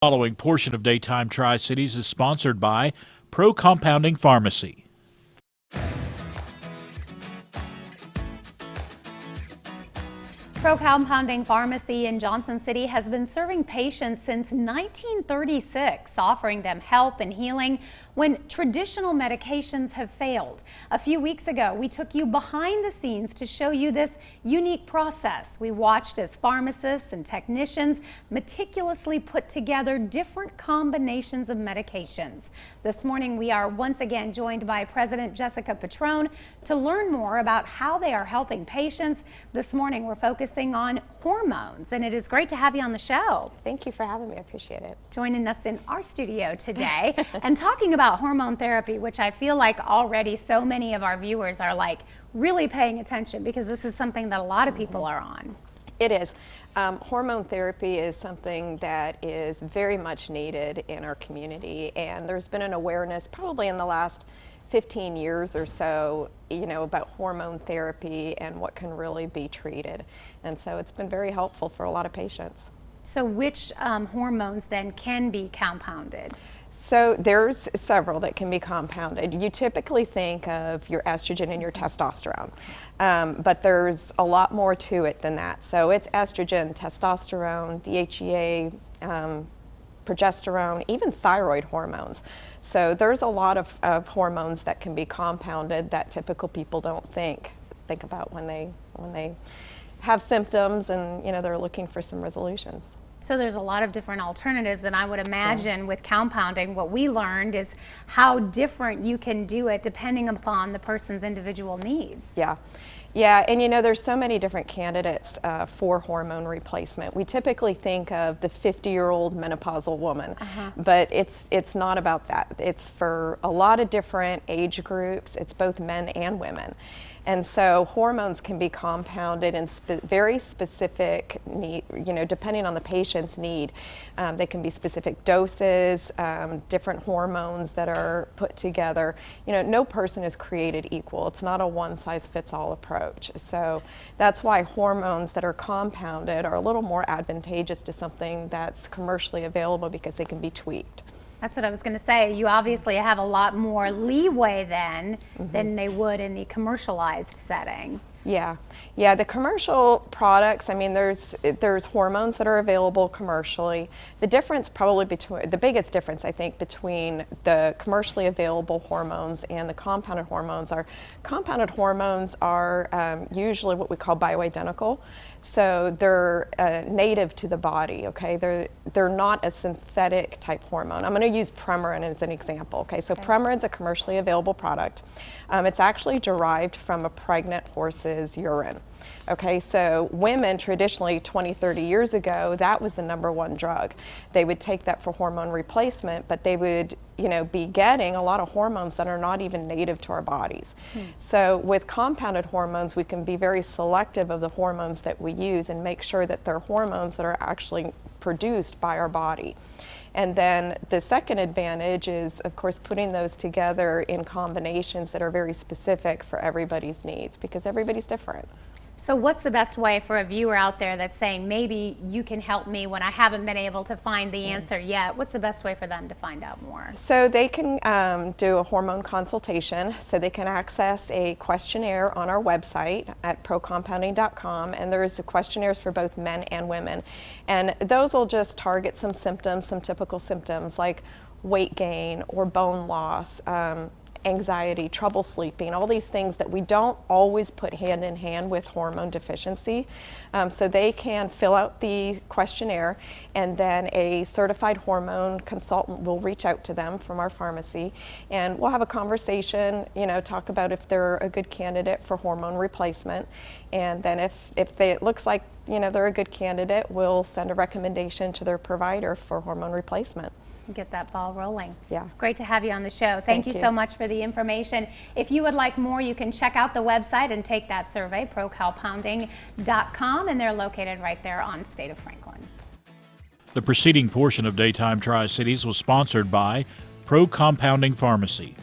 Following portion of Daytime Tri-Cities is sponsored by ProCompounding Pharmacy. ProCompounding Pharmacy in Johnson City has been serving patients since 1936, offering them help and healing when traditional medications have failed. A few weeks ago, we took you behind the scenes to show you this unique process. We watched as pharmacists and technicians meticulously put together different combinations of medications. This morning, we are once again joined by President Jessica Patrone to learn more about how they are helping patients. This morning, we're focusing on hormones, and it is great to have you on the show. Thank you for having me. I appreciate it. Joining us in our studio today and talking about hormone therapy, which I feel like already so many of our viewers are like really paying attention because this is something that a lot of people are on. It is. Hormone therapy is something that is very much needed in our community, and there's been an awareness probably in the last 15 years or so, about hormone therapy and what can really be treated. And so it's been very helpful for a lot of patients. So which hormones then can be compounded? So there's several that can be compounded. You typically think of your estrogen and your testosterone, but there's a lot more to it than that. So it's estrogen, testosterone, DHEA, progesterone, even thyroid hormones. So there's a lot of hormones that can be compounded that typical people don't think about when they have symptoms and they're looking for some resolutions. So there's a lot of different alternatives, and I would imagine with compounding, what we learned is how different you can do it depending upon the person's individual needs. Yeah, and there's so many different candidates for hormone replacement. We typically think of the 50-year-old menopausal woman, but it's not about that. It's for a lot of different age groups. It's both men and women. And so hormones can be compounded in very specific need, depending on the patient's need. They can be specific doses, different hormones that are put together. No person is created equal. It's not a one-size-fits-all approach. So that's why hormones that are compounded are a little more advantageous to something that's commercially available because they can be tweaked. That's what I was going to say. You obviously have a lot more leeway then than they would in the commercialized setting. Yeah, the commercial products, there's hormones that are available commercially. The difference the biggest difference I think between the commercially available hormones and the compounded hormones are usually what we call bioidentical. So they're native to the body, okay? They're not a synthetic type hormone. I'm going to use Premarin as an example, okay? So Premarin's a commercially available product. It's actually derived from a pregnant horse's urine. Okay, so women traditionally 20, 30 years ago, that was the #1 drug. They would take that for hormone replacement, but they would, be getting a lot of hormones that are not even native to our bodies. So with compounded hormones, we can be very selective of the hormones that we use and make sure that they're hormones that are actually produced by our body. And then the second advantage is, of course, putting those together in combinations that are very specific for everybody's needs, because everybody's different. So what's the best way for a viewer out there that's saying, maybe you can help me when I haven't been able to find the answer yet? What's the best way for them to find out more? So they can do a hormone consultation. So they can access a questionnaire on our website at procompounding.com, and there's questionnaires for both men and women. And those will just target some symptoms, some typical symptoms like weight gain or bone loss, anxiety, trouble sleeping, all these things that we don't always put hand in hand with hormone deficiency. So they can fill out the questionnaire, and then a certified hormone consultant will reach out to them from our pharmacy, and we'll have a conversation, talk about if they're a good candidate for hormone replacement. And then if it looks like they're a good candidate, we'll send a recommendation to their provider for hormone replacement. Get that ball rolling. Yeah. Great to have you on the show. Thank you so much for the information. If you would like more, you can check out the website and take that survey, procompounding.com, and they're located right there on State of Franklin. The preceding portion of Daytime Tri-Cities was sponsored by ProCompounding Pharmacy.